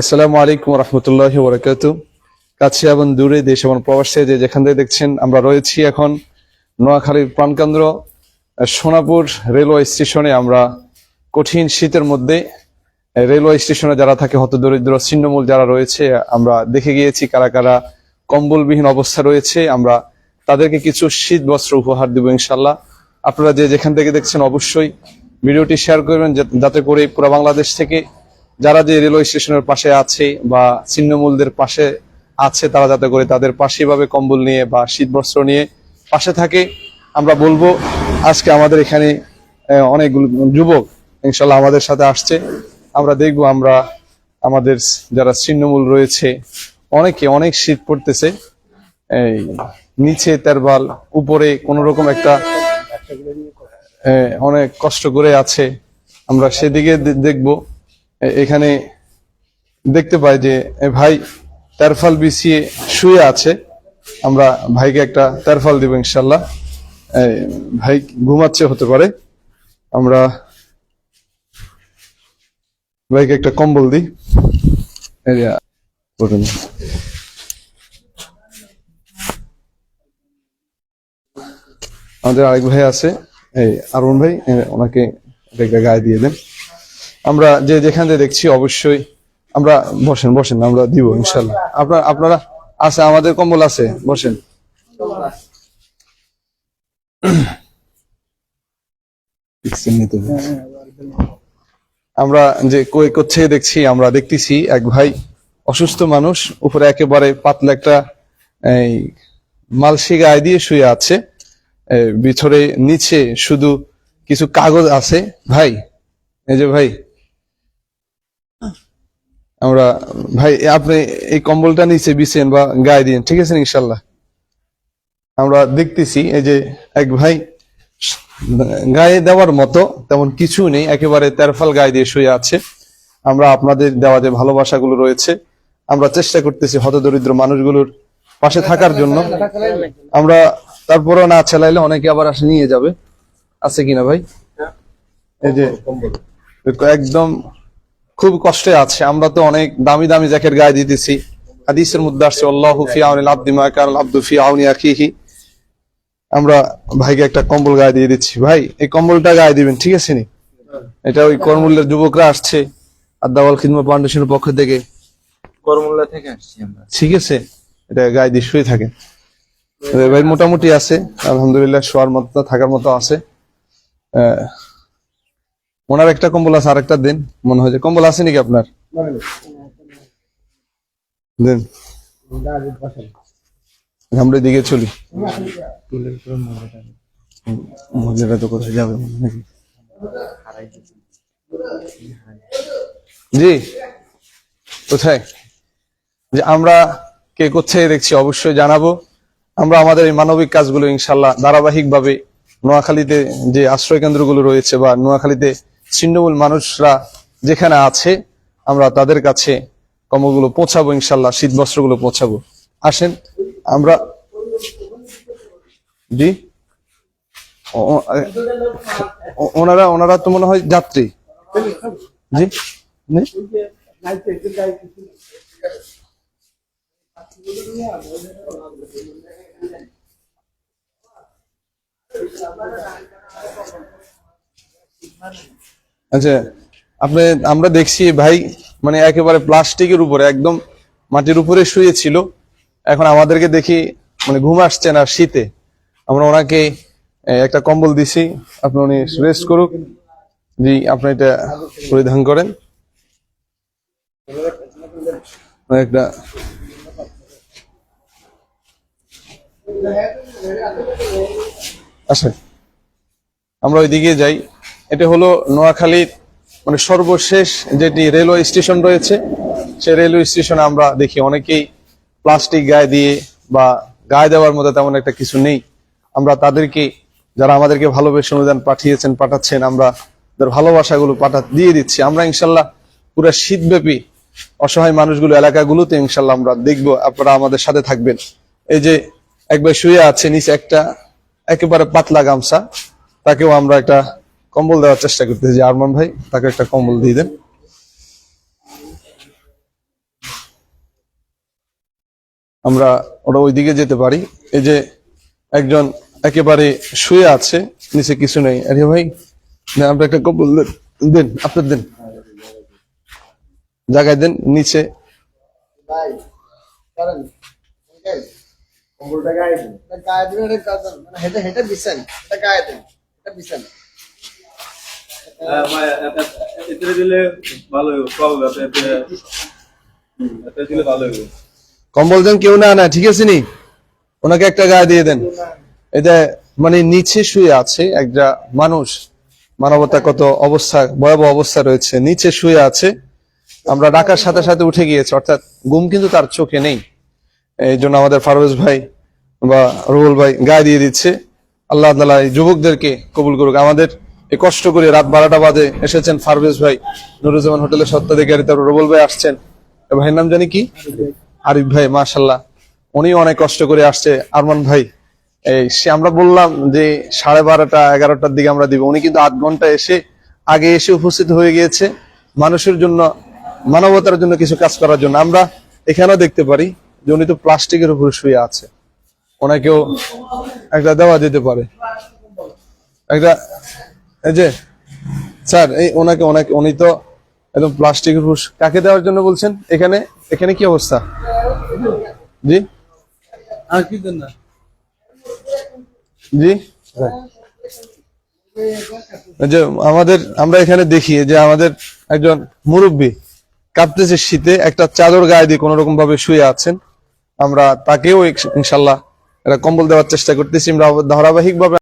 আসসালামু আলাইকুম রহমতুল্লাহি ওয়া কাছে এবং দূরে দেশ এবং প্রবাসে যে যেখান থেকে দেখছেন, আমরা রয়েছি এখন নোয়াখালীর প্রাণকেন্দ্র সোনাপুর রেলওয়ে স্টেশনে। আমরা কঠিন শীতের মধ্যে রেলওয়ে স্টেশনে যারা থাকে, হতদরিদ্র ছিন্নমূল যারা রয়েছে, আমরা দেখে গিয়েছি কারা কারা কম্বলবিহীন অবস্থা রয়েছে। আমরা তাদেরকে কিছু শীত বস্ত্র উপহার দিব ইনশাল্লাহ। আপনারা যে যেখান থেকে দেখছেন অবশ্যই ভিডিওটি শেয়ার করবেন, যাতে করে পুরো বাংলাদেশ থেকে যারা যে রেলওয়ে স্টেশনের পাশে আছে বা ছিন্নমূলদের পাশে আছে, তারা যাতে করে তাদের পাশে ভাবে কম্বল নিয়ে বা শীত বস্ত্র নিয়ে পাশে থাকে। আমরা বলবো আজকে আমাদের এখানে অনেকগুলো যুবক ইনশাল্লাহ আমাদের সাথে আসছে। আমরা দেখবো আমরা আমাদের যারা ছিন্নমূল রয়েছে, অনেক শীত পড়তেছে, এই নিচে তেরবাল, উপরে কোন রকম একটা অনেক কষ্ট করে আছে। আমরা সেদিকে দেখবো। এখানে দেখতে পাই যে ভাই তেরফাল বিছিয়ে শুয়ে আছে। আমরা ভাইকে একটা তেরফাল দিব ইনশাল্লাহ। ভাই ঘুমাচ্ছে হতে পারে, আমরা ভাইকে একটা কম্বল দিই। আমাদের আরেক ভাই আছে, এই আরুন ভাই, ওনাকে একটা গায়ে দিয়ে দেন। আমরা যে যেখান থেকে দেখছি অবশ্যই আমরা বসেন আমরা দিব ইনশাল্লাহ। আপনারা আছে, আমাদের কম্বল আছে, বসেন। আমরা যে কোথা দেখছি, আমরা দেখতেছি এক ভাই অসুস্থ মানুষ, উপরে একেবারে পাতলা একটা এই মালসি গায়ে দিয়ে শুয়ে আছে। ভিতরে নিচে শুধু কিছু কাগজ আছে। ভাই, এই যে ভাই, আমরা ভাই আপনি এই কম্বলটা নিচে বিছেন বা গায়ে দিন, ঠিক আছে ইনশাল্লাহ। আমরা দেখতেছি এই যে এক ভাই গায়ে দেওয়ার মতো তেমন কিছু নেই, একেবারে তেরফাল গায়ে দিয়ে শুয়ে আছে। আমরা আপনাদের দেওয়া যে ভালোবাসাগুলো রয়েছে, আমরা চেষ্টা করতেছি হতদরিদ্র মানুষগুলোর পাশে থাকার জন্য। আমরা তারপরও না চালাইলে অনেকে আবার আসে নিয়ে যাবে, আছে কিনা ভাই? এই যে একদম খুব কষ্টে আছে। আমরা তো অনেক দামি দামি জ্যাকেট গায়ে দিতেছি। হাদিসের মধ্যে আসছে আল্লাহু ফি আউনিল আবদি মা কানাল আবদু ফি আউনি আখিহি। আমরা ভাইকে একটা কম্বল গায়ে দিয়ে দিচ্ছি। ভাই এই কম্বলটা গায়ে দিবেন, ঠিক আছে নি? এটা ওই করমুল্লার যুবকরা আসছে আদাওয়াল খিদমত ফাউন্ডেশনের পক্ষ থেকে, করমুল্লা থেকে আসছি আমরা। ঠিক আছে, এটা গায়ে দিয়ে শুয়ে থাকেন। ভাই মোটামুটি আছে আলহামদুলিল্লাহ, শোয়ার মতো থাকার মতো আছে। ওনার একটা কম্বল আছে, আরেকটা দেন। মনে হয় যে কম্বল আছে নাকি আপনার? দেন, আমরা দিকে চলি। মজাটা তো কোথায় যাবে নাকি? জি, কোথায় যে আমরা কে কোথায় দেখছি অবশ্যই জানাবো। আমরা আমাদের এই মানবিক কাজগুলো ইনশাল্লাহ ধারাবাহিক ভাবে নোয়াখালীতে যে আশ্রয় কেন্দ্রগুলো রয়েছে বা নোয়াখালীতে ছিন্নমূল মানুষরা যেখানে আছে, আমরা তাদের কাছে কম্বলগুলো পৌঁছাবো ইনশাল্লাহ, শীত বস্ত্রগুলো পৌঁছাবো। আসেন আমরা। জি, ওনারা তো মনে হয় যাত্রী। জি, আচ্ছা, আমরা দেখছি ভাই মানে একেবারে প্লাস্টিকের উপরে, একদম মাটির উপরে শুয়েছিল। এখন আমাদেরকে দেখি মানে ঘুম আসছে না শীতে। আমরা ওনাকে একটা কম্বল দিছি, আপনি উনি রেস্ট করুক। জি, আপনি এটা পরিধান করেন। একটা আচ্ছা, আমরা ওইদিকে যাই। এটা হলো নোয়াখালীর মানে সর্বশেষ যেটি রেলওয়ে স্টেশন রয়েছে, সেই রেলওয়ে স্টেশনে আমরা দেখি অনেকেই প্লাস্টিক গায়ে দিয়ে বা গায়ে দেওয়ার মতো তেমন একটা কিছু নেই। আমরা তাদেরকে, যারা আমাদেরকে ভালোবেসে অনুদান পাঠাচ্ছেন, আমরা তাদের ভালোবাসাগুলো দিয়ে দিচ্ছি। আমরা ইনশাল্লাহ পুরো শীতব্যাপী অসহায় মানুষগুলো এলাকাগুলোতে ইনশাল্লাহ আমরা দেখবো, আপনারা আমাদের সাথে থাকবেন। এই যে একবার শুয়ে আছে নিচে একটা একেবারে পাতলা গামছা, তাকেও আমরা একটা কম্বল দেওয়ার চেষ্টা করতেছি। আরমান ভাই, তাকে একটা কম্বল দিয়ে দেন। আমরা ওটা ওইদিকে যেতে পারি। এই যে একজন একেবারে শুয়ে আছে, নিচে কিছু নেই। আরে ভাই না, আমরা একটা কম্বল দেন, আপনার দেন, জায়গায় দেন নিচে। ভাই করেন কম্বলটা গায়ে দেন, এটা গায়ে দিবেন, এটা কাজ মানে হেঁটে হেঁটে বিছান, এটা গায়ে দেন, এটা বিছান। এতে দিলে ভালো হবে, সব এতে দিলে ভালো হবে। কম্বল দেন, কেউ না, ঠিক আছে নি, ওনাকে একটা গায়ে দিয়ে দেন। এটা মানে নিচে শুয়ে আছে একটা মানুষ, মানবতা কত অবস্থা, ভয়াবহ অবস্থা রয়েছে, নিচে শুয়ে আছে। আমরা ডাকার সাথে সাথে উঠে গিয়েছে, অর্থাৎ ঘুম কিন্তু তার চোখে নেই। এই জন্য আমাদের ফারোজ ভাই বা রুহুল ভাই গায়ে দিয়ে দিচ্ছে। আল্লাহ তাআলা এই যুবকদেরকে কবুল করুক। আমাদের এই কষ্ট করে রাত 12টা বাজে এসেছেন ফারোজ ভাই, নুরুজ্জামান হোটেলের স্বত্বাধিকারী, তারপর রুহুল ভাই আসছেন। ভাইয়ের নাম জানি কি, আরিফ ভাই, মাশাআল্লাহ, উনি অনেক কষ্ট করে আসছে। আরমান ভাই, আমরা বললাম যে 12:30 11টার দিকে আমরা দিব, উনি কিন্তু 8 ঘন্টা আগে এসে উপস্থিত হয়ে গিয়েছে মানুষের জন্য, মানবতার জন্য কিছু কাজ করার জন্য। আমরা এখানেও দেখতে পারি যে উনি তো প্লাস্টিকের উপরে শুয়ে আছে, ওনাকেও একটা দেওয়া যেতে পারে একটা। এই যে স্যার, এই ওনাকে উনি তো একদম প্লাস্টিকের উপর, কাকে দেওয়ার জন্য বলছেন? এখানে এখানে কি অবস্থা জি? আর কি দেন না জি, যে আমরা এখানে দেখি যে আমাদের একজন মুরব্বী কাঁপতেছে শীতে, একটা চাদর গায়ে দিয়ে কোন রকম ভাবে শুয়ে আছেন। আমরা তাকেও ইনশাল্লাহ একটা কম্বল দেওয়ার চেষ্টা করতেছি। আমরা ধারাবাহিক ভাবে